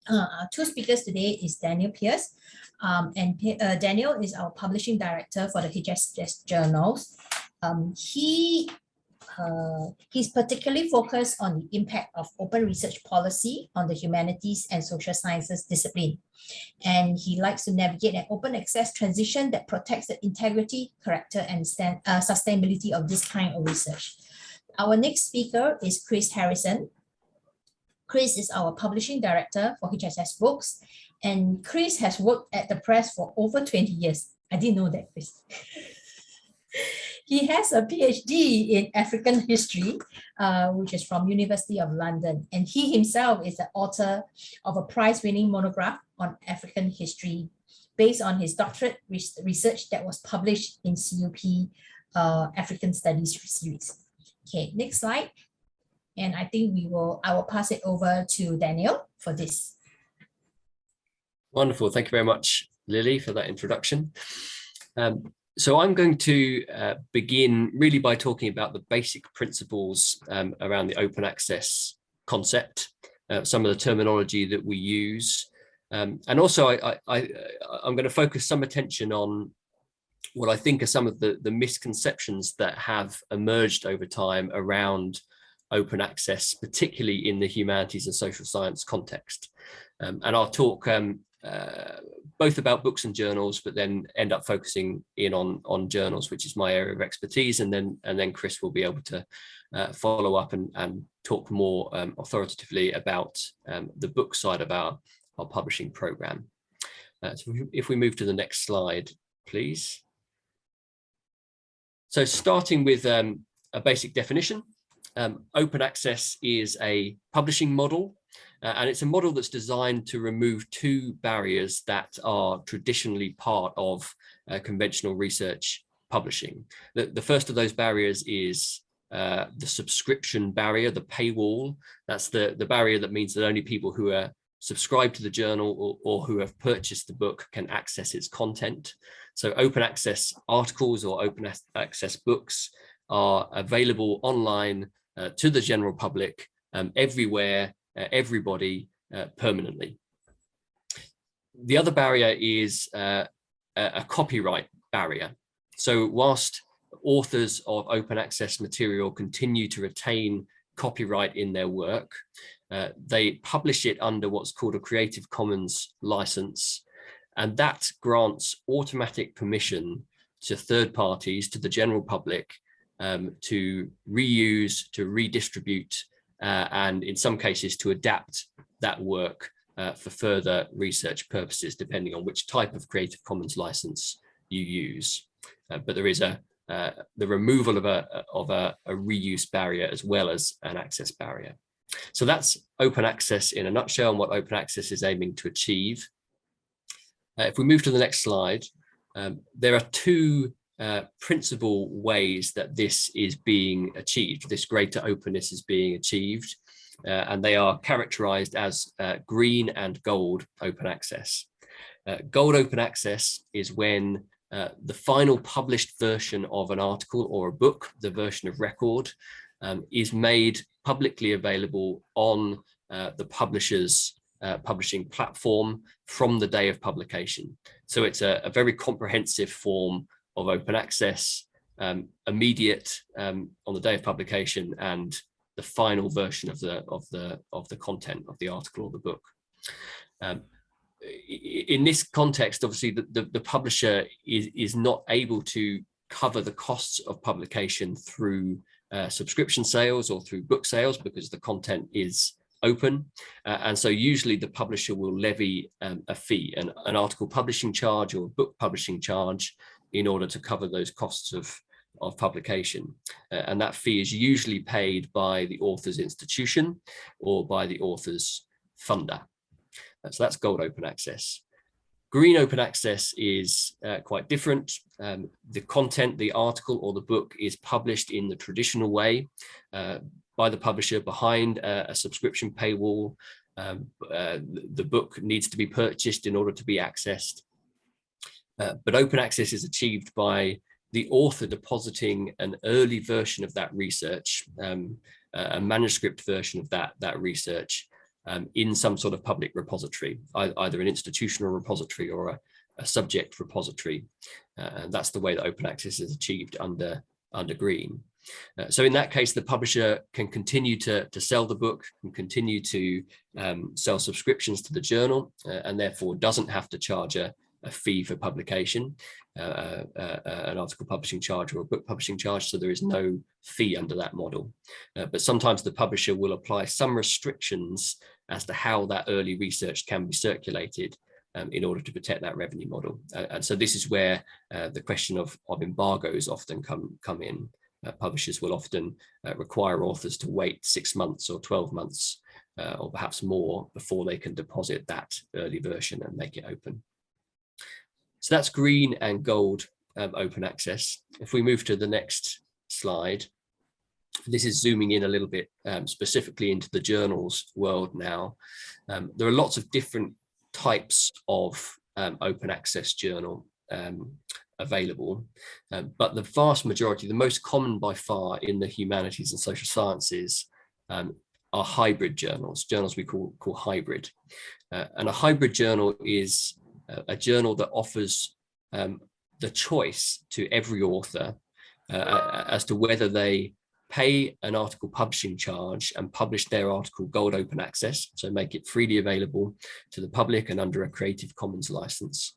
Our two speakers today is Daniel Pierce, Daniel is our publishing director for the HSS journals. He's particularly focused on the impact of open research policy on the humanities and social sciences discipline. And he likes to navigate an open access transition that protects the integrity, character, and sustainability of this kind of research. Our next speaker is Chris Harrison. Chris is our publishing director for HSS Books, and Chris has worked at the press for over 20 years. I didn't know that, Chris. He has a PhD in African history, which is from University of London, and he himself is the author of a prize-winning monograph on African history based on his doctorate research that was published in CUP African Studies series. Okay, next slide. And I think I will pass it over to Daniel for this. Wonderful. Thank you very much, Lily, for that introduction. So I'm going to begin really by talking about the basic principles around the open access concept, some of the terminology that we use. And also I'm going to focus some attention on what I think are some of the misconceptions that have emerged over time around open access, particularly in the humanities and social science context. And I'll talk both about books and journals, but then end up focusing in on journals, which is my area of expertise. And then Chris will be able to follow up and talk more authoritatively about the book side of our publishing program. So if we move to the next slide, please. So starting with a basic definition, open access is a publishing model, and it's a model that's designed to remove two barriers that are traditionally part of conventional research publishing. The first of those barriers is the subscription barrier, the paywall. That's the barrier that means that only people who are subscribed to the journal or who have purchased the book can access its content. So open access articles or open access books are available online to the general public, everywhere, everybody, permanently. The other barrier is a copyright barrier. So whilst authors of open access material continue to retain copyright in their work, they publish it under what's called a Creative Commons license, and that grants automatic permission to third parties, to the general public, to reuse, to redistribute, and in some cases to adapt that work for further research purposes, depending on which type of Creative Commons license you use. But there is the removal of a reuse barrier as well as an access barrier. So that's open access in a nutshell and what open access is aiming to achieve. If we move to the next slide, there are two principal ways that this is being achieved. This greater openness is being achieved, and they are characterized as green and gold open access. Gold open access is when the final published version of an article or a book, the version of record, is made publicly available on the publisher's publishing platform from the day of publication. So it's a very comprehensive form of open access, immediate on the day of publication, and the final version of the content of the article or the book. In this context, obviously, the publisher is not able to cover the costs of publication through subscription sales or through book sales because the content is open, and so usually the publisher will levy a fee, an article publishing charge or a book publishing charge, in order to cover those costs of publication, and that fee is usually paid by the author's institution or by the author's funder. So that's gold open access. Green open access is quite different. The content, the article or the book is published in the traditional way by the publisher behind a subscription paywall. The book needs to be purchased in order to be accessed. But open access is achieved by the author depositing an early version of that research, a manuscript version of that research, in some sort of public repository, either an institutional repository or a subject repository. And that's the way that open access is achieved under Green. So in that case, the publisher can continue to sell the book, can continue to sell subscriptions to the journal, and therefore doesn't have to charge a fee for publication, an article publishing charge or a book publishing charge, so there is no fee under that model. But sometimes the publisher will apply some restrictions as to how that early research can be circulated in order to protect that revenue model. And so this is where the question of embargoes often come in. Publishers will often require authors to wait 6 months or 12 months or perhaps more before they can deposit that early version and make it open. So that's green and gold open access. If we move to the next slide, this is zooming in a little bit specifically into the journals world now. There are lots of different types of open access journal available, but the vast majority, the most common by far in the humanities and social sciences are hybrid journals we call hybrid. And a hybrid journal is a journal that offers the choice to every author as to whether they pay an article publishing charge and publish their article gold open access, so make it freely available to the public and under a Creative Commons license,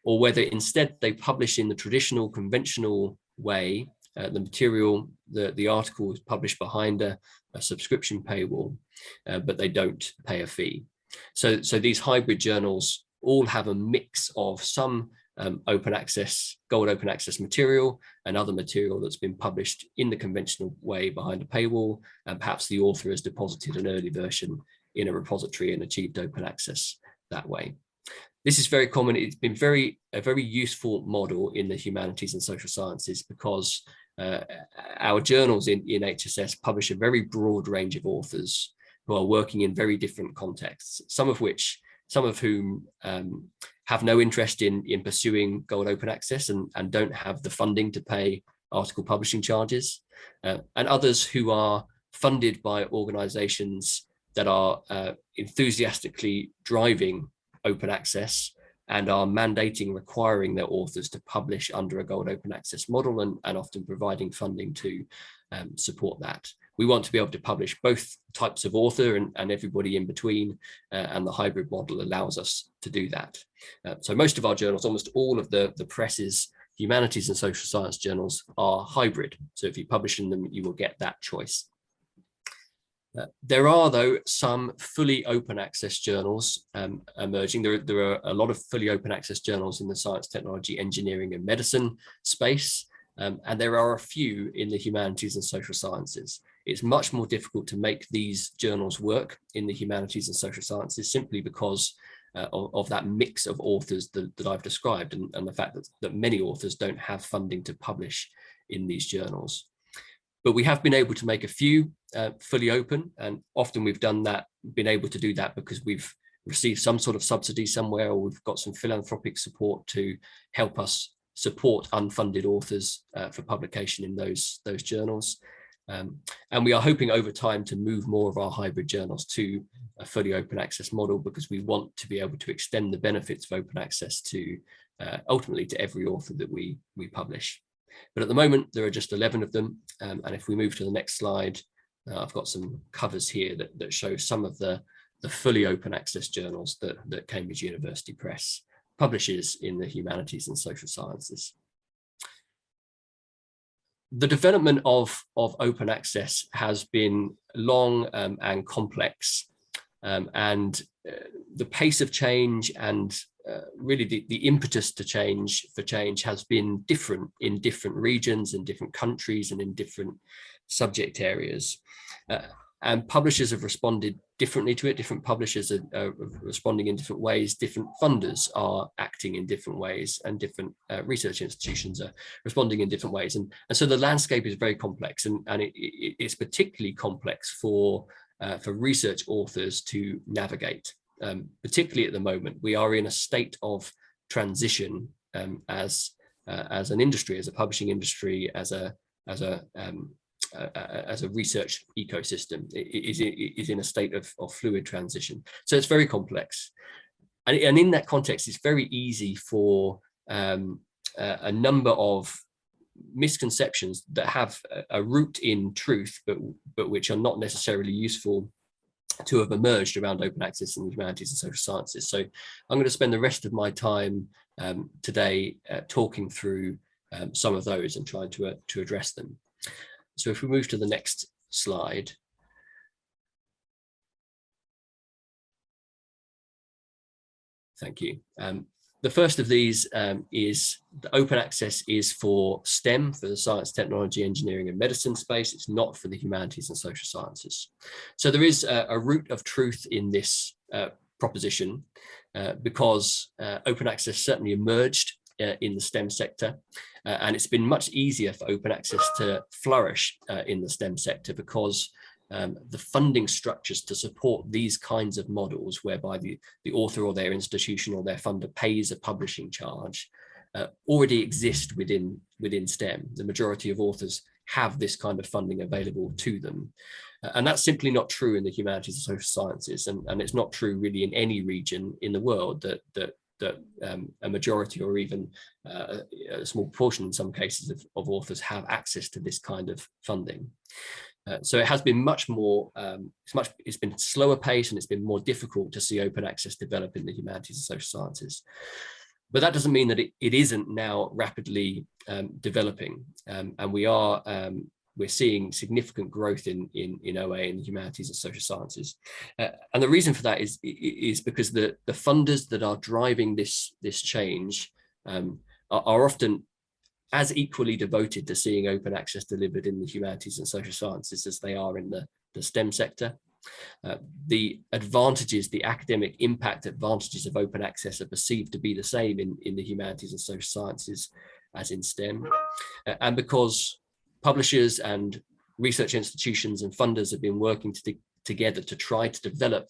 or whether instead they publish in the traditional conventional way, the material, the article is published behind a subscription paywall, but they don't pay a fee. So these hybrid journals all have a mix of some open access, gold open access material and other material that's been published in the conventional way behind a paywall, and perhaps the author has deposited an early version in a repository and achieved open access that way. This is very common. It's been a very useful model in the humanities and social sciences because our journals in HSS publish a very broad range of authors who are working in very different contexts, some of whom have no interest in pursuing gold open access and don't have the funding to pay article publishing charges, and others who are funded by organizations that are enthusiastically driving open access and are requiring their authors to publish under a gold open access model and often providing funding to support that. We want to be able to publish both types of author and everybody in between, and the hybrid model allows us to do that. So most of our journals, almost all of the presses, humanities and social science journals, are hybrid. So if you publish in them, you will get that choice. There are, though, some fully open access journals emerging. There are a lot of fully open access journals in the science, technology, engineering and medicine space, and there are a few in the humanities and social sciences. It's much more difficult to make these journals work in the humanities and social sciences simply because of that mix of authors that I've described, and the fact that many authors don't have funding to publish in these journals. But we have been able to make a few fully open, and often we've been able to do that because we've received some sort of subsidy somewhere, or we've got some philanthropic support to help us support unfunded authors for publication in those journals. And we are hoping over time to move more of our hybrid journals to a fully open access model, because we want to be able to extend the benefits of open access to ultimately to every author that we publish. But at the moment, there are just 11 of them. And if we move to the next slide, I've got some covers here that show some of the fully open access journals that Cambridge University Press publishes in the humanities and social sciences. The development of open access has been long and complex, and the pace of change and really the impetus to change has been different in different regions, in different countries, and in different subject areas. And publishers have responded differently to it. Different publishers are responding in different ways. Different funders are acting in different ways, and different research institutions are responding in different ways. And so the landscape is very complex, and it's particularly complex for research authors to navigate. Particularly at the moment, we are in a state of transition as an industry, as a publishing industry, as a as a research ecosystem is in a state of fluid transition. So it's very complex. And in that context, it's very easy for a number of misconceptions that have a root in truth, but which are not necessarily useful to have emerged around open access in the humanities and social sciences. So I'm going to spend the rest of my time today talking through some of those and trying to address them. So if we move to the next slide. Thank you. The first of these is the open access is for STEM, for the science, technology, engineering and medicine space. It's not for the humanities and social sciences. So there is a root of truth in this proposition because open access certainly emerged in the STEM sector. And it's been much easier for open access to flourish in the STEM sector because the funding structures to support these kinds of models, whereby the author or their institution or their funder pays a publishing charge, already exist within STEM. The majority of authors have this kind of funding available to them. And that's simply not true in the humanities and social sciences. And it's not true really in any region in the world that a majority or even a small portion in some cases of authors have access to this kind of funding. So it has been much more, it's been slower pace and it's been more difficult to see open access develop in the humanities and social sciences. But that doesn't mean that it isn't now rapidly developing. And we're seeing significant growth in OA in the humanities and social sciences. And the reason for that is because the funders that are driving this change are often as equally devoted to seeing open access delivered in the humanities and social sciences as they are in the STEM sector. The advantages, the academic impact advantages of open access are perceived to be the same in the humanities and social sciences as in STEM. And because publishers and research institutions and funders have been working together to try to develop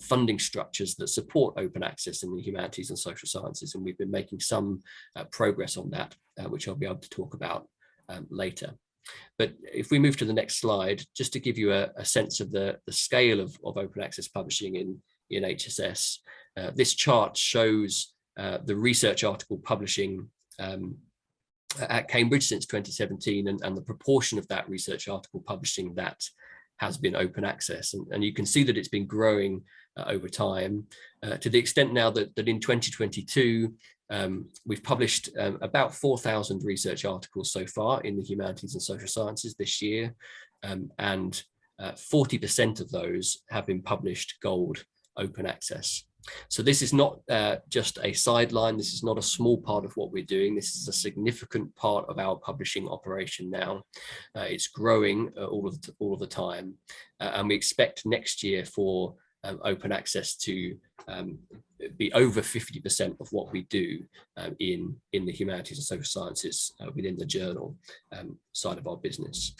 funding structures that support open access in the humanities and social sciences. And we've been making some progress on that, which I'll be able to talk about later. But if we move to the next slide, just to give you a sense of the scale of open access publishing in HSS, this chart shows the research article publishing at Cambridge since 2017 and the proportion of that research article publishing that has been open access. And you can see that it's been growing over time to the extent now that in 2022, we've published about 4,000 research articles so far in the humanities and social sciences this year. And 40% of those have been published gold open access. So this is not just a sideline. This is not a small part of what we're doing. This is a significant part of our publishing operation now. It's growing all of the time. And we expect next year for open access to be over 50% of what we do in the humanities and social sciences within the journal side of our business.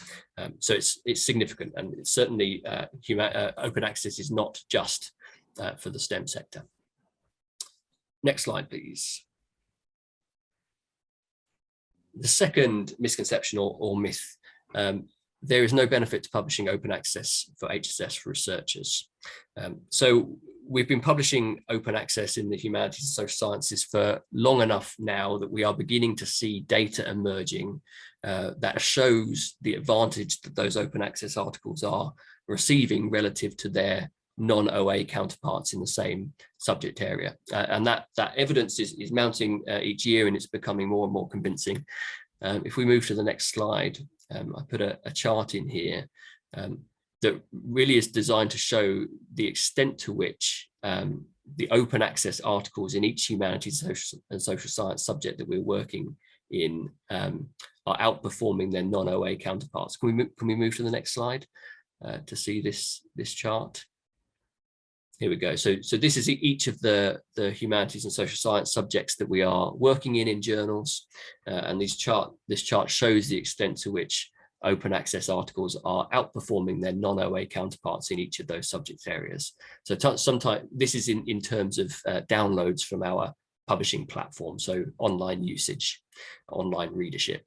So it's significant, and it's certainly open access is not just for the STEM sector. Next slide, please. The second misconception or myth, there is no benefit to publishing open access for HSS for researchers. So we've been publishing open access in the humanities and social sciences for long enough now that we are beginning to see data emerging that shows the advantage that those open access articles are receiving relative to their non-OA counterparts in the same subject area. And that evidence is mounting each year, and it's becoming more and more convincing. If we move to the next slide, I put a chart in here that really is designed to show the extent to which the open access articles in each humanities and social science subject that we're working in are outperforming their non-OA counterparts. Can we move to the next slide to see this chart? Here we go. So this is each of the humanities and social science subjects that we are working in journals, and this chart shows the extent to which open access articles are outperforming their non-OA counterparts in each of those subject areas. So sometimes this is in terms of downloads from our publishing platform, so online usage, online readership.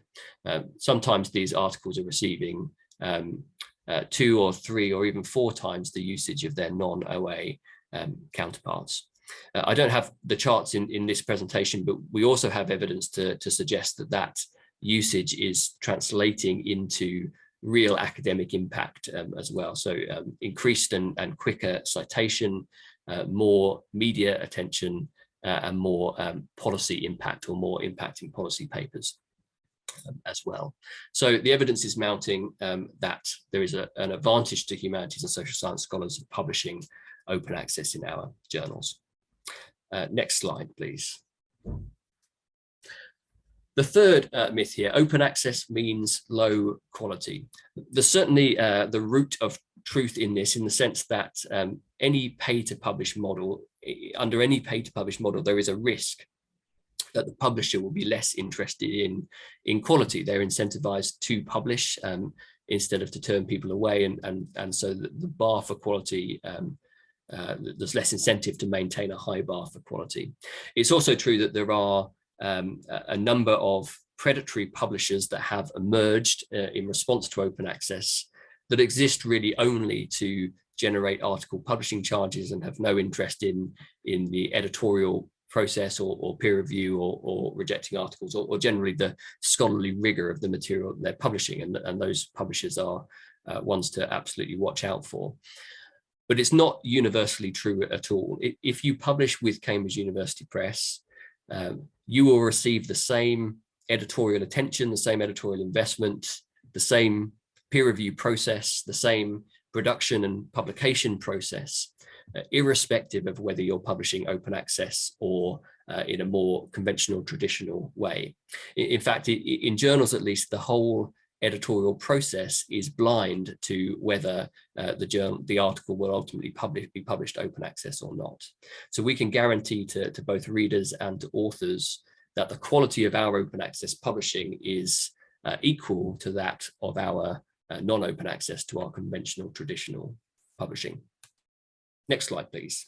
Sometimes these articles are receiving 2 or 3 or even 4 times the usage of their non-OA counterparts. I don't have the charts in this presentation, but we also have evidence to suggest that that usage is translating into real academic impact as well. So increased and quicker citation, more media attention, and more policy impact, or more impacting policy papers as well. So the evidence is mounting that there is an advantage to humanities and social science scholars of publishing open access in our journals. Next slide, please. The third myth here, open access means low quality. There's certainly the root of truth in this, in the sense that any pay-to-publish model, under any pay-to-publish model, there is a risk that the publisher will be less interested in quality. They're incentivized to publish instead of to turn people away, and so the bar for quality, there's less incentive to maintain a high bar for quality. It's also true that there are a number of predatory publishers that have emerged in response to open access that exist really only to generate article publishing charges and have no interest in the editorial process or peer review or rejecting articles or generally the scholarly rigor of the material that they're publishing, and those publishers are ones to absolutely watch out for. But it's not universally true at all. If you publish with Cambridge University Press, you will receive the same editorial attention, the same editorial investment, the same peer review process, the same production and publication process, irrespective of whether you're publishing open access or in a more conventional, traditional way. In fact, in journals at least, the whole editorial process is blind to whether the article will ultimately be published open access or not. So we can guarantee to both readers and to authors that the quality of our open access publishing is equal to that of our non-open access, to our conventional, traditional publishing. Next slide, please.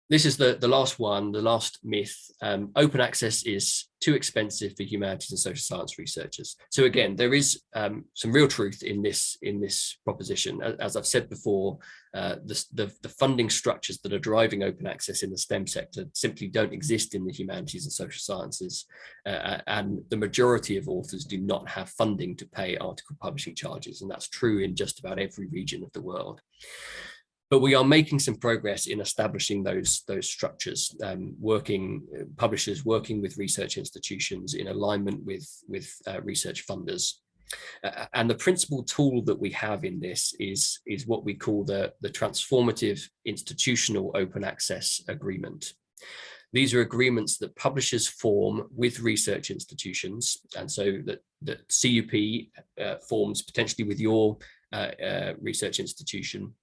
This is the last one, the last myth. Open access is too expensive for humanities and social science researchers. So again, there is some real truth in this proposition. As I've said before, the funding structures that are driving open access in the STEM sector simply don't exist in the humanities and social sciences, and the majority of authors do not have funding to pay article publishing charges, and that's true in just about every region of the world. But we are making some progress in establishing those structures, publishers working with research institutions in alignment with research funders. And the principal tool that we have in this is what we call the Transformative Institutional Open Access Agreement. These are agreements that publishers form with research institutions, and so that CUP forms potentially with your research institution.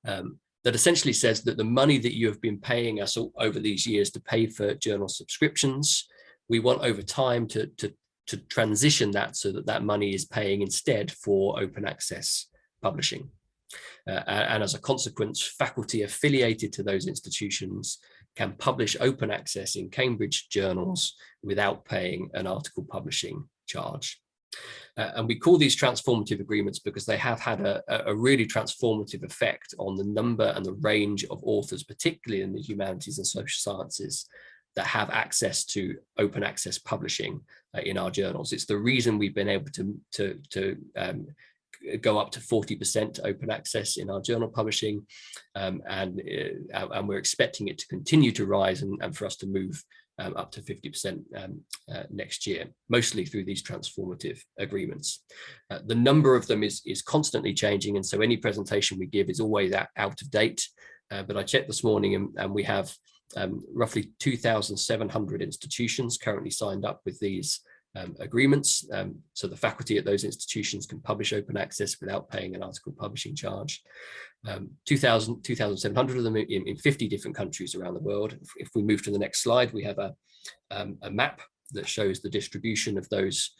That essentially says that the money that you have been paying us over these years to pay for journal subscriptions, we want over time to transition that so that money is paying instead for open access publishing. And as a consequence, faculty affiliated to those institutions can publish open access in Cambridge journals without paying an article publishing charge. And we call these transformative agreements because they have had a really transformative effect on the number and the range of authors, particularly in the humanities and social sciences, that have access to open access publishing in our journals. It's the reason we've been able to go up to 40% open access in our journal publishing, and we're expecting it to continue to rise and for us to move up to 50% next year, mostly through these transformative agreements. The number of them is constantly changing, and so any presentation we give is always out of date. But I checked this morning, and we have roughly 2,700 institutions currently signed up with these agreements. So the faculty at those institutions can publish open access without paying an article publishing charge. 2,700 of them in 50 different countries around the world. If we move to the next slide, we have a map that shows the distribution of those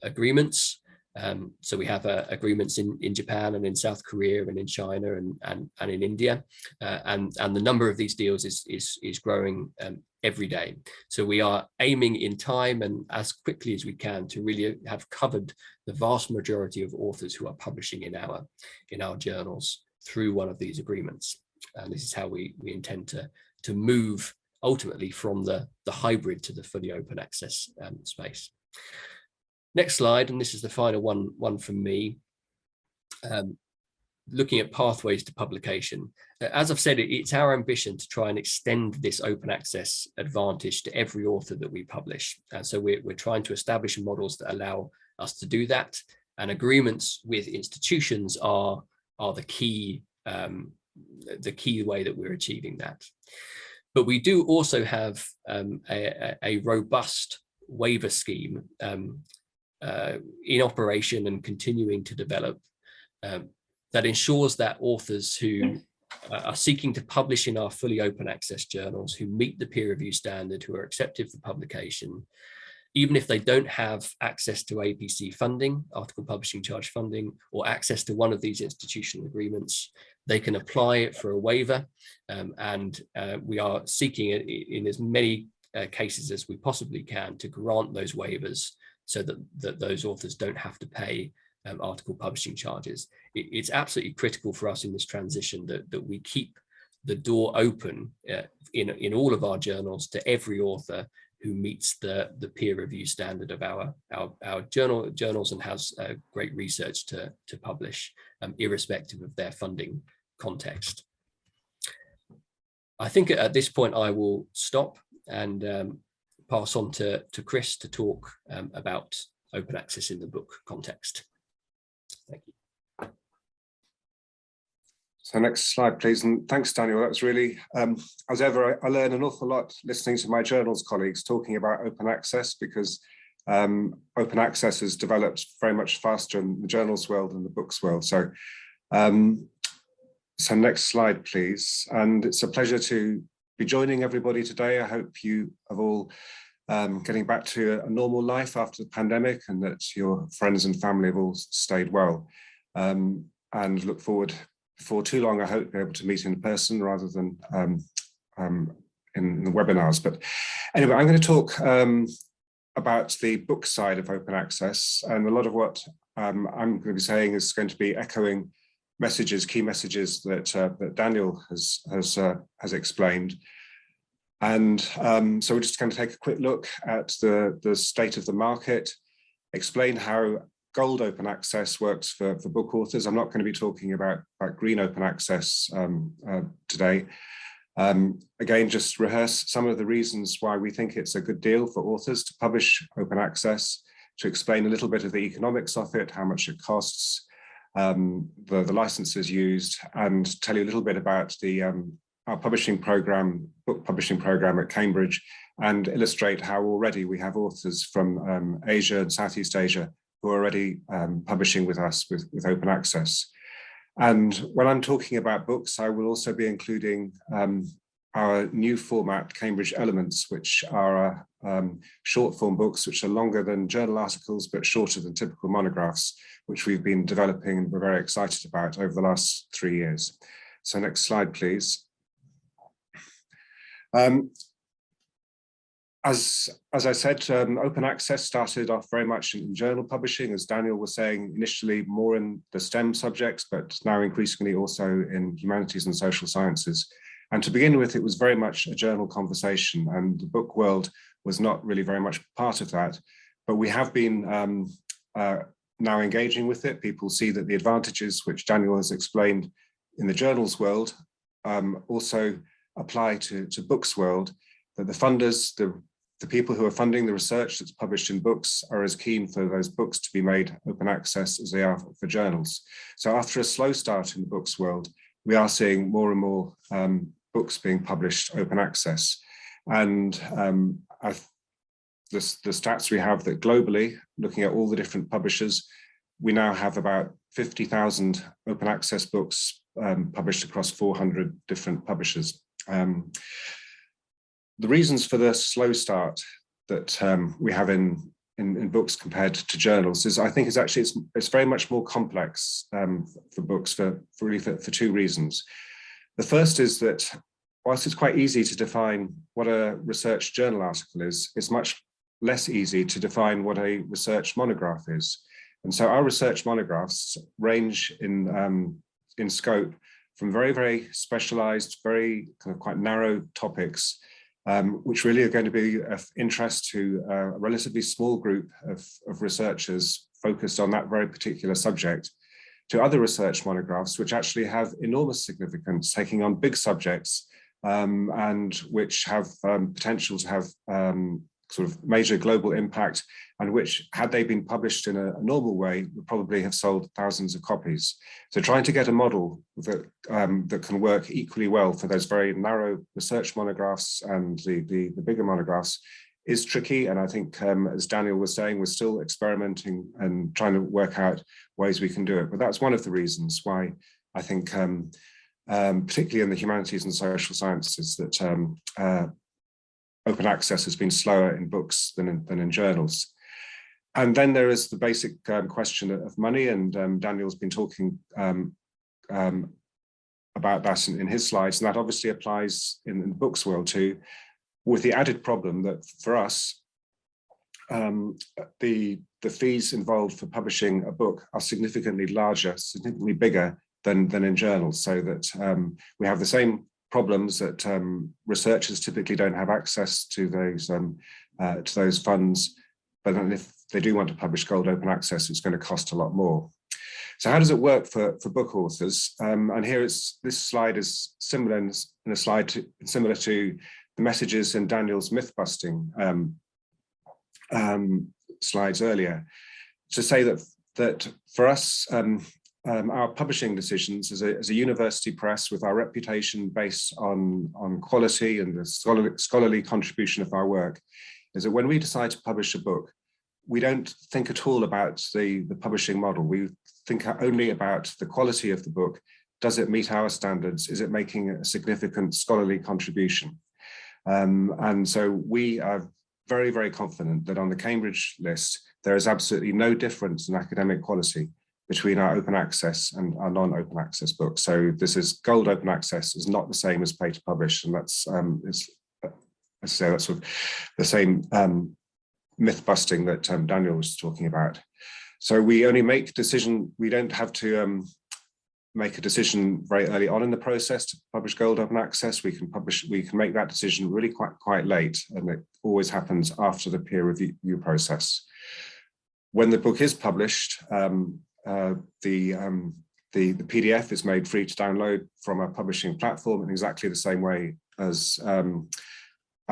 agreements. So we have agreements in Japan and in South Korea and in China and in India, and the number of these deals is growing every day. So we are aiming in time and as quickly as we can to really have covered the vast majority of authors who are publishing in our journals through one of these agreements. And this is how we intend to move ultimately from the hybrid to the fully open access space. Next slide, and this is the final one from me. Looking at pathways to publication. As I've said, it's our ambition to try and extend this open access advantage to every author that we publish. So we're trying to establish models that allow us to do that. And agreements with institutions are the key way that we're achieving that. But we do also have a robust waiver scheme in operation and continuing to develop that ensures that authors who are seeking to publish in our fully open access journals, who meet the peer review standard, who are accepted for publication, even if they don't have access to APC funding, article publishing charge funding, or access to one of these institutional agreements, they can apply for a waiver. And we are seeking it in as many cases as we possibly can to grant those waivers so that those authors don't have to pay article publishing charges. It's absolutely critical for us in this transition that we keep the door open in all of our journals to every author who meets the peer review standard of our journals and has great research to publish, irrespective of their funding context. I think at this point I will stop and pass on to Chris to talk about open access in the book context. Thank you. So next slide, please. And thanks, Daniel. That's really, as ever, I learn an awful lot listening to my journals colleagues talking about open access, because open access has developed very much faster in the journals world than the books world. So, so next slide, please. And it's a pleasure to be joining everybody today. I hope you have all getting back to a normal life after the pandemic, and that your friends and family have all stayed well. And look forward, before too long, I hope to be able to meet in person rather than in the webinars. But anyway, I'm going to talk about the book side of open access, and a lot of what I'm going to be saying is going to be echoing messages, key messages that Daniel has explained. And so we're just going to take a quick look at the state of the market, explain how gold open access works for book authors. I'm not going to be talking about green open access today. Again, just rehearse some of the reasons why we think it's a good deal for authors to publish open access, to explain a little bit of the economics of it, how much it costs, the licenses used, and tell you a little bit about our publishing program, book publishing program at Cambridge, and illustrate how already we have authors from Asia and Southeast Asia who are already publishing with us with open access. And when I'm talking about books, I will also be including our new format, Cambridge Elements, which are short form books, which are longer than journal articles, but shorter than typical monographs, which we've been developing and we're very excited about over the last 3 years. So next slide, please. As I said, open access started off very much in journal publishing, as Daniel was saying, initially more in the STEM subjects, but now increasingly also in humanities and social sciences. And to begin with, it was very much a journal conversation, and the book world was not really very much part of that. But we have been now engaging with it. People see that the advantages which Daniel has explained in the journals world also apply to books world, that the funders, the people who are funding the research that's published in books are as keen for those books to be made open access as they are for journals. So after a slow start in the books world, we are seeing more and more books being published open access. And the stats we have that globally, looking at all the different publishers, we now have about 50,000 open access books published across 400 different publishers. The reasons for the slow start that we have in in books compared to journals is, I think, is actually it's very much more complex for books for two reasons. The first is that whilst it's quite easy to define what a research journal article is, it's much less easy to define what a research monograph is. And so our research monographs range in scope from very, very specialized, very kind of quite narrow topics, which really are going to be of interest to a relatively small group of researchers focused on that very particular subject, to other research monographs, which actually have enormous significance, taking on big subjects, and which have potential to have sort of major global impact, and which, had they been published in a normal way, would probably have sold thousands of copies. So trying to get a model that that can work equally well for those very narrow research monographs and the bigger monographs is tricky. And I think, as Daniel was saying, we're still experimenting and trying to work out ways we can do it. But that's one of the reasons why I think, particularly in the humanities and social sciences, that open access has been slower in books than in journals. And then there is the basic question of money, and Daniel's been talking about that in his slides, and that obviously applies in the books world too, with the added problem that for us, the fees involved for publishing a book are significantly larger, significantly bigger than in journals, so that we have the same problems that researchers typically don't have access to those funds, but then if they do want to publish gold open access, it's going to cost a lot more. So how does it work for book authors? And here this slide is similar similar to the messages in Daniel's myth busting slides earlier, to say that for us, our publishing decisions as a university press, with our reputation based on quality and the scholarly contribution of our work, is that when we decide to publish a book, we don't think at all about the publishing model. We think only about the quality of the book. Does it meet our standards? Is it making a significant scholarly contribution? And so we are very, very confident that on the Cambridge list, there is absolutely no difference in academic quality between our open access and our non-open access books. So this is gold open access is not the same as pay to publish, and that's that's sort of the same myth busting that Daniel was talking about. So we only make decision. We don't have to make a decision very early on in the process to publish gold open access. We can make that decision really quite late, and it always happens after the peer review process. When the book is published, the PDF is made free to download from our publishing platform in exactly the same way as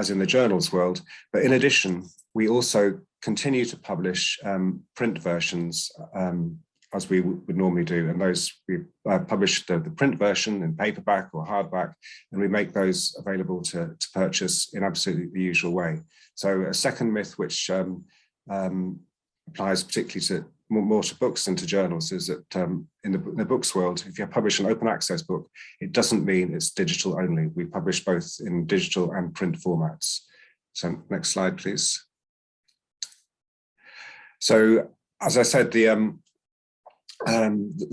in the journals world. But in addition, we also continue to publish print versions as we would normally do. And those, we publish the print version in paperback or hardback, and we make those available to purchase in absolutely the usual way. So a second myth, which applies particularly to more to books than to journals, is that in the books world, if you publish an open access book, it doesn't mean it's digital only. We publish both in digital and print formats. So next slide, please. So as I said, the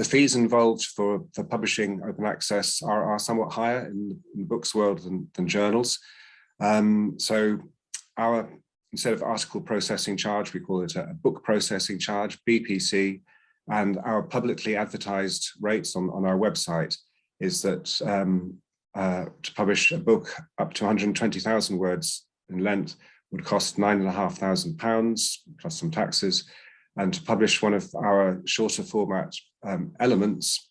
fees involved for publishing open access are somewhat higher in the books world than journals. So instead of article processing charge, we call it a book processing charge, BPC, and our publicly advertised rates on our website is that to publish a book up to 120,000 words in length would cost £9,500 plus some taxes, and to publish one of our shorter format elements,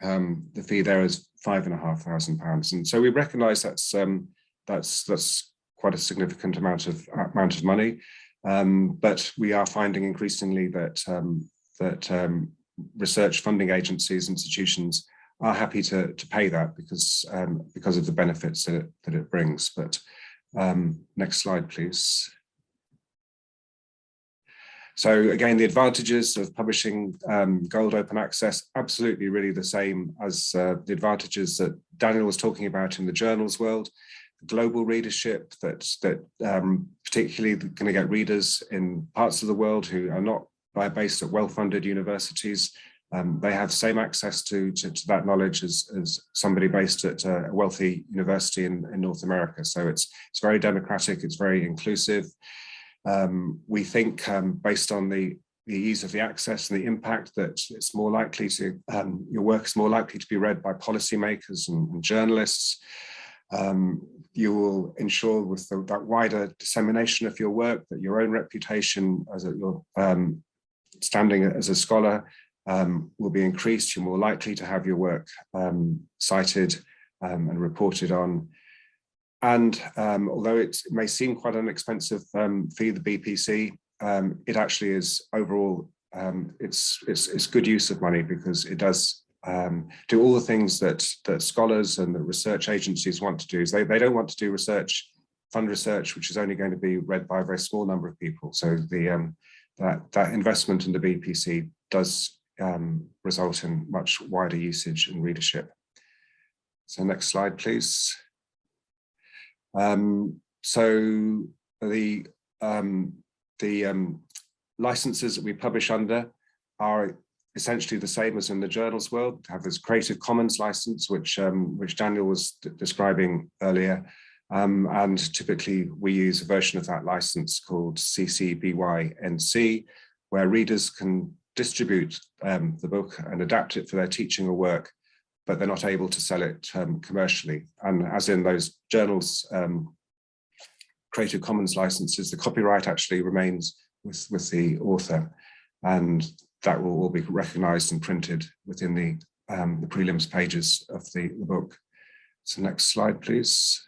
the fee there is £5,500. And so we recognise that's quite a significant amount of money, but we are finding increasingly that research funding agencies, institutions are happy to pay that because of the benefits that it brings. But next slide, please. So again, the advantages of publishing gold open access, absolutely really the same as the advantages that Daniel was talking about in the journals world. global readership, that particularly going to get readers in parts of the world who are not based at well-funded universities. They have same access to that knowledge as somebody based at a wealthy university in North America. So it's very democratic, it's very inclusive. We think based on the ease of the access and the impact, that it's more likely to, your work is more likely to be read by policymakers and journalists. You will ensure with that wider dissemination of your work that your own reputation as your standing as a scholar will be increased. You're more likely to have your work cited and reported on. And although it may seem quite an expensive fee, the BPC, it actually is overall, it's good use of money, because it does do all the things that scholars and the research agencies want to do. Is they don't want to do research, fund research, which is only going to be read by a very small number of people. So the that investment in the BPC does result in much wider usage and readership. So next slide, please. So the licenses that we publish under are essentially the same as in the journals world. Have this Creative Commons license, which Daniel was describing earlier, and typically we use a version of that license called CC BY NC, where readers can distribute the book and adapt it for their teaching or work, but they're not able to sell it commercially. And as in those journals Creative Commons licenses, the copyright actually remains with the author, and that will all be recognized and printed within the prelims pages of the book. So next slide, please.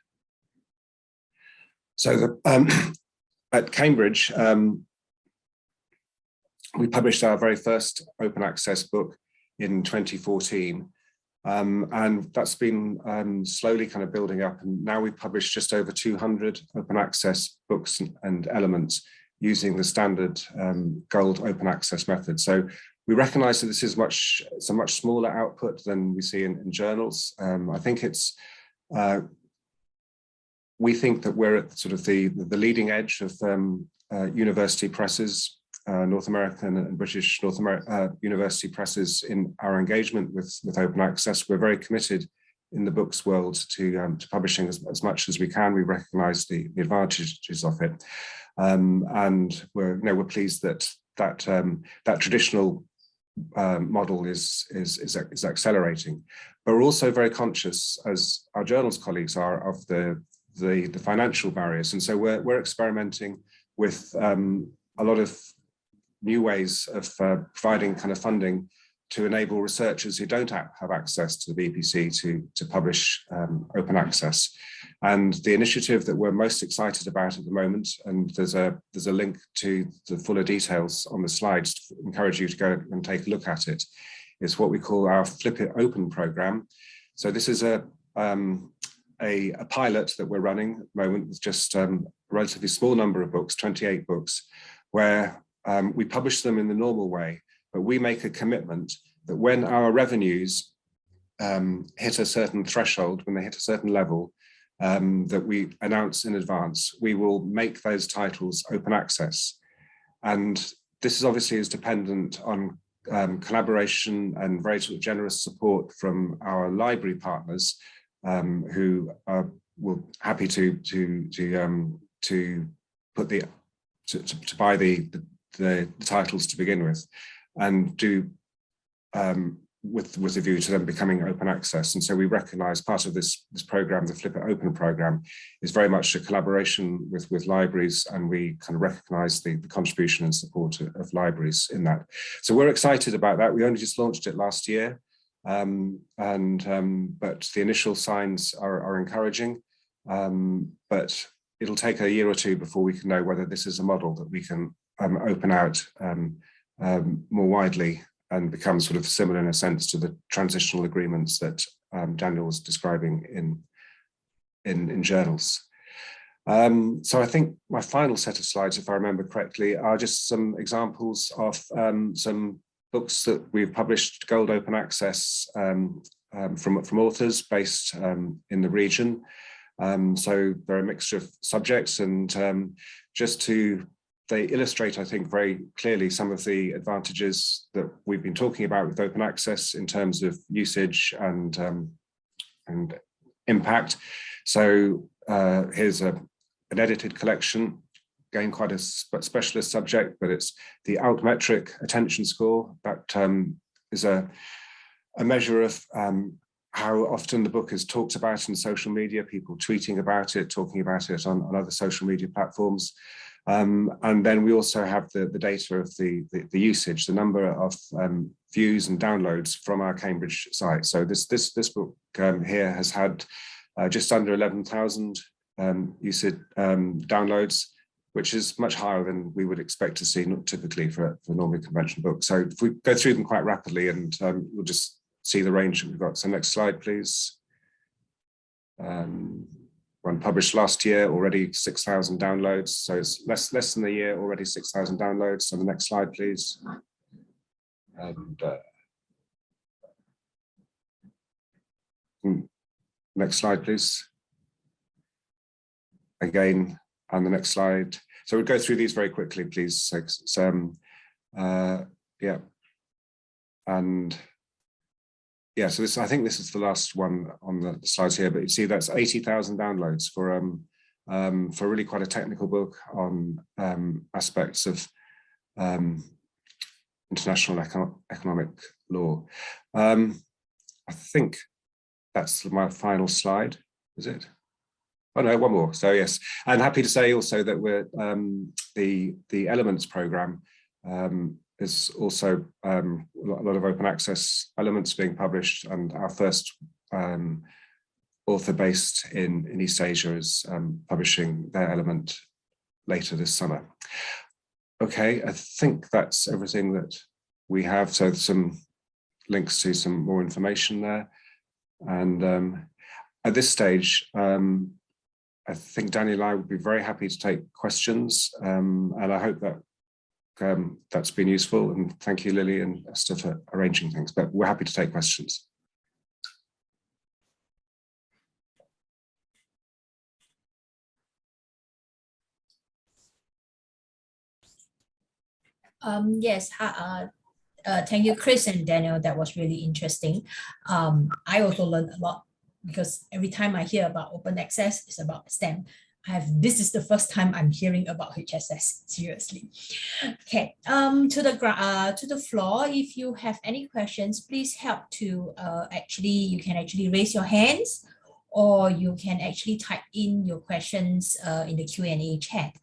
So at Cambridge, we published our very first open access book in 2014. And that's been slowly kind of building up, and now we publish just over 200 open access books and elements using the standard gold open access method. So we recognize that this is a much smaller output than we see in journals. I think it's, we think that we're at sort of the leading edge of university presses, North American and British university presses in our engagement with open access. We're very committed in the books world to publishing as much as we can. We recognize the advantages of it. And we're pleased that traditional model is accelerating. But we're also very conscious, as our journals colleagues are, of the financial barriers. And so we're experimenting with a lot of new ways of providing kind of funding to enable researchers who don't have access to the BPC to publish open access. And the initiative that we're most excited about at the moment, and there's a link to the fuller details on the slides to encourage you to go and take a look at it, is what we call our Flip It Open program. So this is a pilot that we're running at the moment with just a relatively small number of books, 28 books, where we publish them in the normal way, but we make a commitment that when our revenues hit a certain threshold, when they hit a certain level, that we announce in advance, we will make those titles open access. And this is obviously is dependent on collaboration and very sort of generous support from our library partners, who are happy to buy the titles to begin with, and do with a view to them becoming open access. And so we recognize part of this program, the Flip It Open program, is very much a collaboration with libraries, and we kind of recognize the contribution and support of libraries in that. So we're excited about that. We only just launched it last year, but the initial signs are encouraging, but it'll take a year or two before we can know whether this is a model that we can open out more widely and become sort of similar in a sense to the transitional agreements that Daniel was describing in journals. So I think my final set of slides, if I remember correctly, are just some examples of some books that we've published gold open access from authors based in the region. So they're a mixture of subjects, and they illustrate, I think, very clearly some of the advantages that we've been talking about with open access in terms of usage and impact. So here's an edited collection, again, quite a specialist subject, but it's the altmetric attention score. That is a measure of how often the book is talked about in social media, people tweeting about it, talking about it on other social media platforms. And then we also have the data of the usage, the number of views and downloads from our Cambridge site. So this book here has had just under 11,000 usage downloads, which is much higher than we would expect to see typically for normally conventional books. So if we go through them quite rapidly, and we'll just see the range that we've got. So next slide, please. One published last year, already 6,000 downloads. So it's less than a year, already 6,000 downloads. So the next slide, please. And next slide, please. Again, on the next slide. So we'll go through these very quickly, please. Yeah. And yeah, so I think this is the last one on the slides here, but you see that's 80,000 downloads for really quite a technical book on aspects of international economic law. I think that's my final slide, is it? Oh no, one more. So yes, I'm happy to say also that we're the Elements program is also a lot of open access elements being published, and our first author based in East Asia is publishing their element later this summer. Okay, I think that's everything that we have. So some links to some more information there. And at this stage, I think Daniel and I would be very happy to take questions, and I hope that that's been useful. And thank you, Lily and Esther, for arranging things, but we're happy to take questions. Yes, thank you, Chris and Daniel. That was really interesting. I also learned a lot, because every time I hear about open access, it's about STEM. This is the first time I'm hearing about HSS, seriously. Okay, to the floor, if you have any questions, please help to you can actually raise your hands, or you can actually type in your questions in the Q&A chat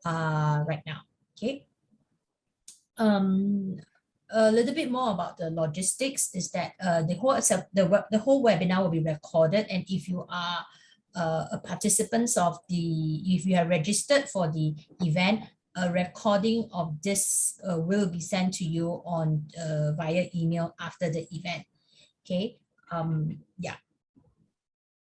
right now. Okay. A little bit more about the logistics is that the whole webinar will be recorded, and if you are a participant if you are registered for the event, a recording of this will be sent to you on via email after the event. Okay. Yeah.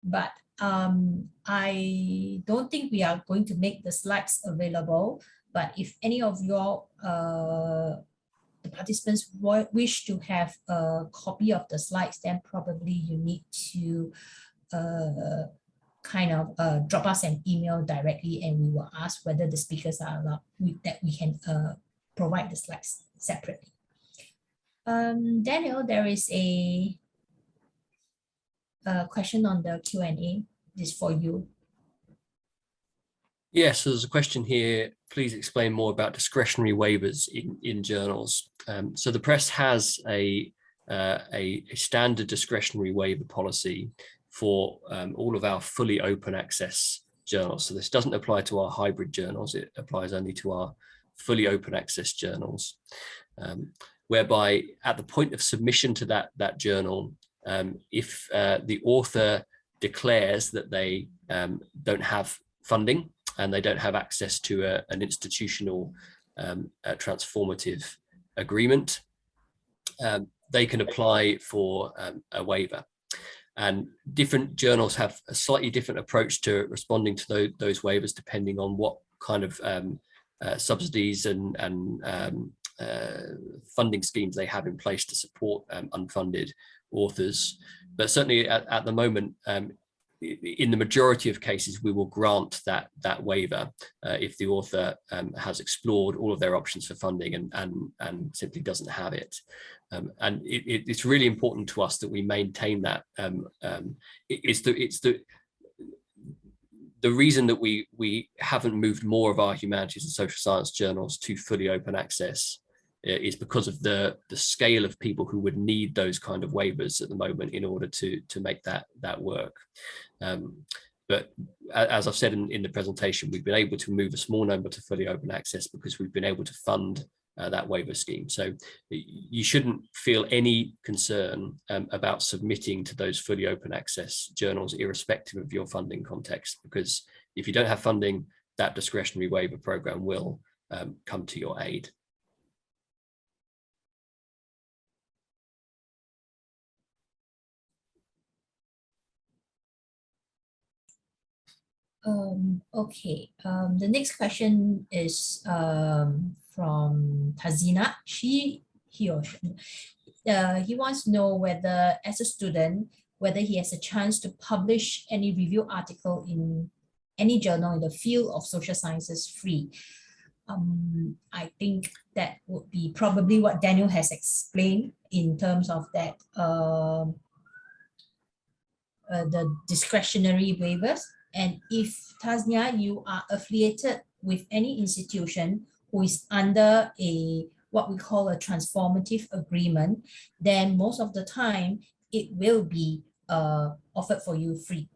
But I don't think we are going to make the slides available. But if any of your the participants wish to have a copy of the slides, then probably you need to drop us an email directly, and we will ask whether the speakers are allowed that we can provide the slides separately. Daniel, there is a question on the Q&A. This is for you. Yes, so there's a question here. Please explain more about discretionary waivers in journals. So the press has a standard discretionary waiver policy for all of our fully open access journals. So this doesn't apply to our hybrid journals. It applies only to our fully open access journals, whereby at the point of submission to that journal, if the author declares that they don't have funding and they don't have access to an institutional transformative agreement, they can apply for a waiver. And different journals have a slightly different approach to responding to those waivers, depending on what kind of subsidies and funding schemes they have in place to support unfunded authors. But certainly at the moment, in the majority of cases, we will grant that waiver if the author has explored all of their options for funding and simply doesn't have it. And it's really important to us that we maintain that. It's the reason that we haven't moved more of our humanities and social science journals to fully open access is because of the scale of people who would need those kind of waivers at the moment in order to make that work. But as I've said in the presentation, we've been able to move a small number to fully open access because we've been able to fund that waiver scheme. So you shouldn't feel any concern about submitting to those fully open access journals, irrespective of your funding context, because if you don't have funding, that discretionary waiver program will come to your aid. Okay, the next question is from Tazina. He wants to know whether, as a student, whether he has a chance to publish any review article in any journal in the field of social sciences free. I think that would be probably what Daniel has explained in terms of that the discretionary waivers. And if, Taznia, you are affiliated with any institution who is under what we call a transformative agreement, then most of the time it will be offered for you free,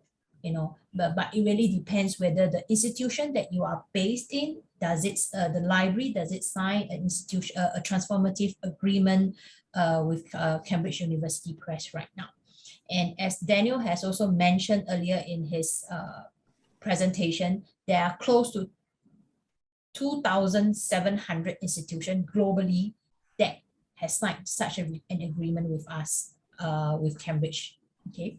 but it really depends whether the institution that you are based in, does it, the library, does it sign an institution, a transformative agreement with Cambridge University Press right now. And as Daniel has also mentioned earlier in his presentation, there are close to 2,700 institutions globally that has signed such an agreement with us, with Cambridge. Okay.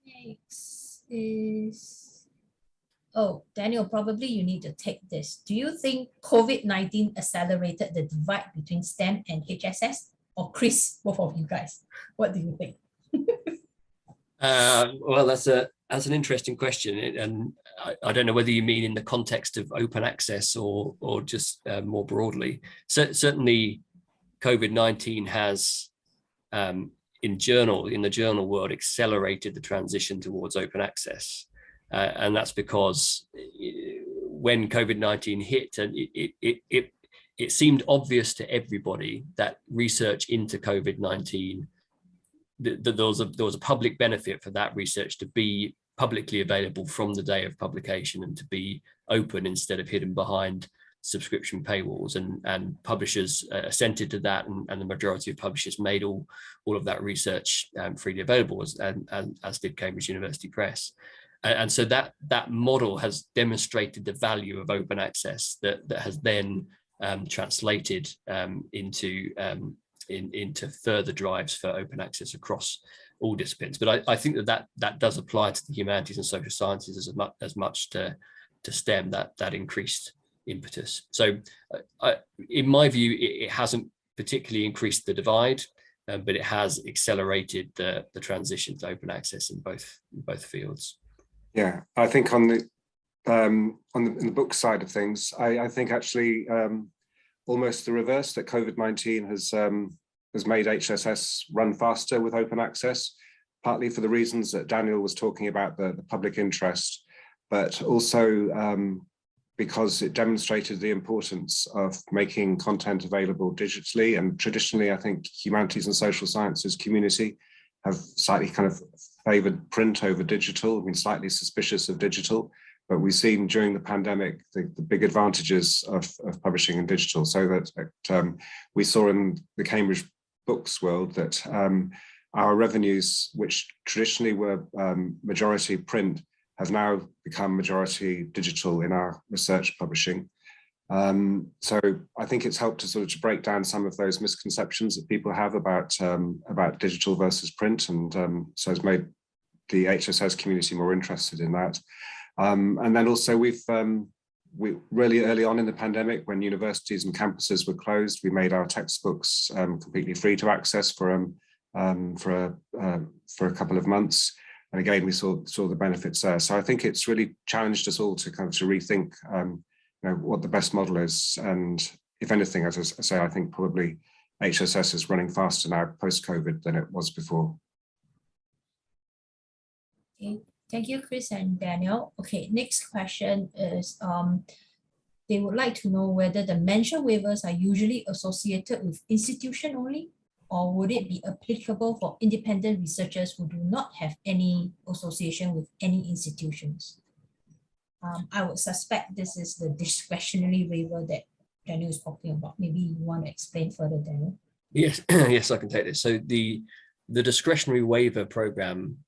Next is, Daniel, probably you need to take this. Do you think COVID-19 accelerated the divide between STEM and HSS? Or Chris, both of you guys, what do you think? Well, that's an interesting question, and I don't know whether you mean in the context of open access or just more broadly. So certainly, COVID-19 has, in the journal world, accelerated the transition towards open access, and that's because when COVID-19 hit, and it seemed obvious to everybody that research into COVID-19, that there was a public benefit for that research to be publicly available from the day of publication and to be open instead of hidden behind subscription paywalls, and publishers assented to that, and the majority of publishers made all of that research freely available, as did Cambridge University Press. And so that model has demonstrated the value of open access that has then translated into further drives for open access across all disciplines. But I think that does apply to the humanities and social sciences as much to STEM, that increased impetus. So in my view, it hasn't particularly increased the divide, but it has accelerated the transition to open access in both fields. Yeah, I think in the book side of things, I think actually almost the reverse, that COVID-19 has made HSS run faster with open access, partly for the reasons that Daniel was talking about, the public interest, but also because it demonstrated the importance of making content available digitally. And traditionally, I think humanities and social sciences community have slightly kind of favored print over digital, been slightly suspicious of digital, but we've seen during the pandemic the big advantages of publishing in digital, so that we saw in the Cambridge books world that our revenues, which traditionally were majority print, have now become majority digital in our research publishing. So I think it's helped to sort of break down some of those misconceptions that people have about digital versus print, and so it's made the HSS community more interested in that. And then also we really early on in the pandemic, when universities and campuses were closed, we made our textbooks completely free to access for for a couple of months. And again, we saw the benefits there. So I think it's really challenged us all to kind of to rethink what the best model is. And if anything, as I say, I think probably HSS is running faster now post-COVID than it was before. Okay, thank you, Chris and Daniel. Okay, next question is they would like to know whether the mention waivers are usually associated with institution only, or would it be applicable for independent researchers who do not have any association with any institutions? I would suspect this is the discretionary waiver that Daniel is talking about. Maybe you want to explain further, Daniel. Yes, yes, I can take this. So the discretionary waiver program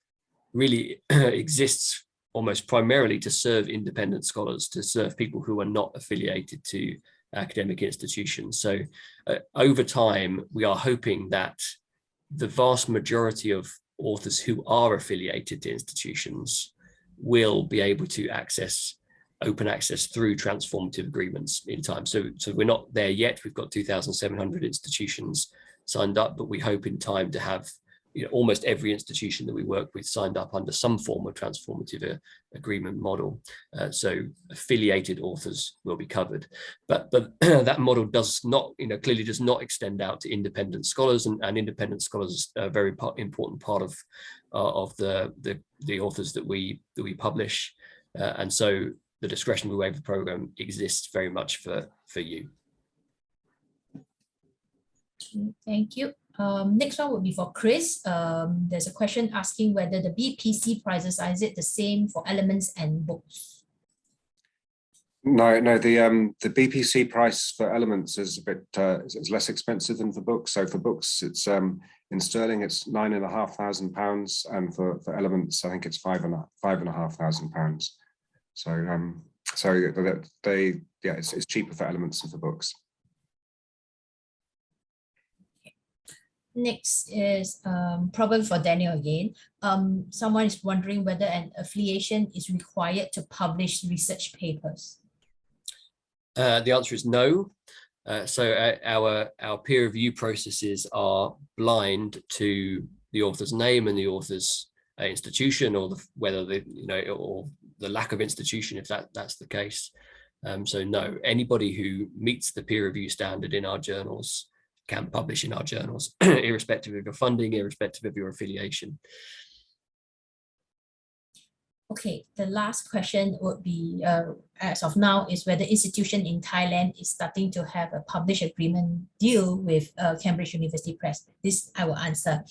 really exists almost primarily to serve independent scholars, to serve people who are not affiliated to academic institutions. So over time, we are hoping that the vast majority of authors who are affiliated to institutions will be able to access open access through transformative agreements in time. So we're not there yet. We've got 2,700 institutions signed up, but we hope in time to have almost every institution that we work with signed up under some form of transformative agreement model. So affiliated authors will be covered, but that model does not, clearly does not extend out to independent scholars, and independent scholars are a very important part of the authors that we publish, and so the discretionary waiver program exists very much for you. Thank you. Next one would be for Chris. There's a question asking whether the BPC prices, is it the same for elements and books? No, the BPC price for elements is a bit is less expensive than for books. So for books, it's in sterling, it's £9,500, and for elements, I think it's £5,500. So it's cheaper for elements than for books. Next is probably for Daniel again. Someone is wondering whether an affiliation is required to publish research papers. The answer is no. So our peer review processes are blind to the author's name and the author's institution, or or the lack of institution, if that's the case. So no, anybody who meets the peer review standard in our journals can publish in our journals, irrespective of your funding, irrespective of your affiliation. Okay, the last question would be, as of now, is whether institution in Thailand is starting to have a publish agreement deal with Cambridge University Press. This I will answer.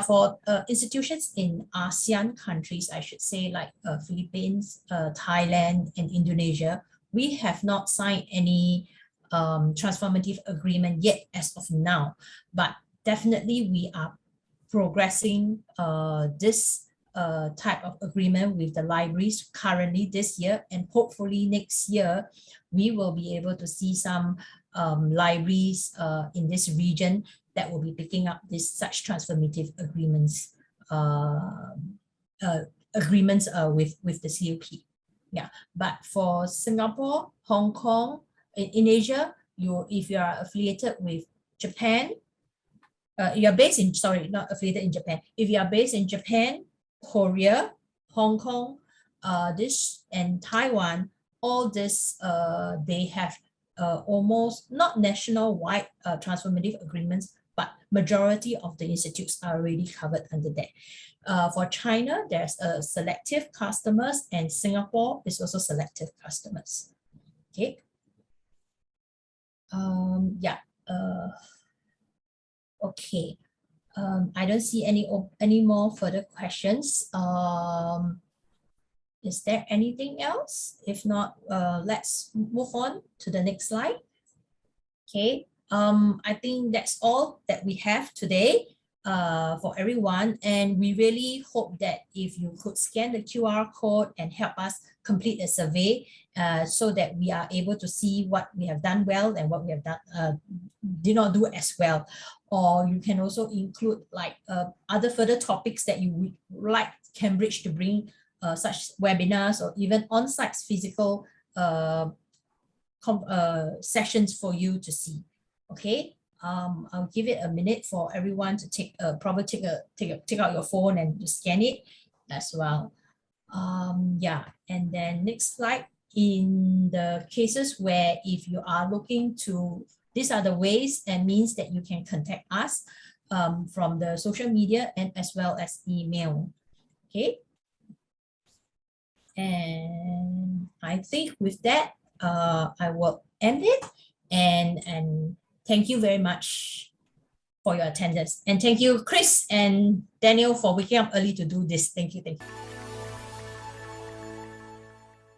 For institutions in ASEAN countries, I should say, like Philippines, Thailand, and Indonesia, we have not signed any transformative agreement yet as of now, but definitely we are progressing this type of agreement with the libraries currently this year, and hopefully next year we will be able to see some libraries in this region that will be picking up such transformative agreements with the CUP. Yeah, but for Singapore, Hong Kong, in Asia, if you are affiliated with Japan, you are based in, sorry, not affiliated in Japan. If you are based in Japan, Korea, Hong Kong, and Taiwan, all this, they have almost not nationwide transformative agreements, but majority of the institutes are already covered under that. For China, there's selective customers, and Singapore is also selective customers. Okay. Okay. I don't see any more further questions. Is there anything else? If not, let's move on to the next slide. Okay. I think that's all that we have today for everyone, and we really hope that if you could scan the QR code and help us complete a survey so that we are able to see what we have done well and what we have done did not do as well. Or you can also include like other further topics that you would like Cambridge to bring such webinars or even on-site physical sessions for you to see. Okay, I'll give it a minute for everyone to take out your phone and to scan it as well. Yeah, and then next slide. In the cases where if you are looking to, these are the ways and means that you can contact us from the social media and as well as email. Okay. And I think with that, I will end it. And thank you very much for your attendance. And thank you, Chris and Daniel, for waking up early to do this. Thank you. Thank you.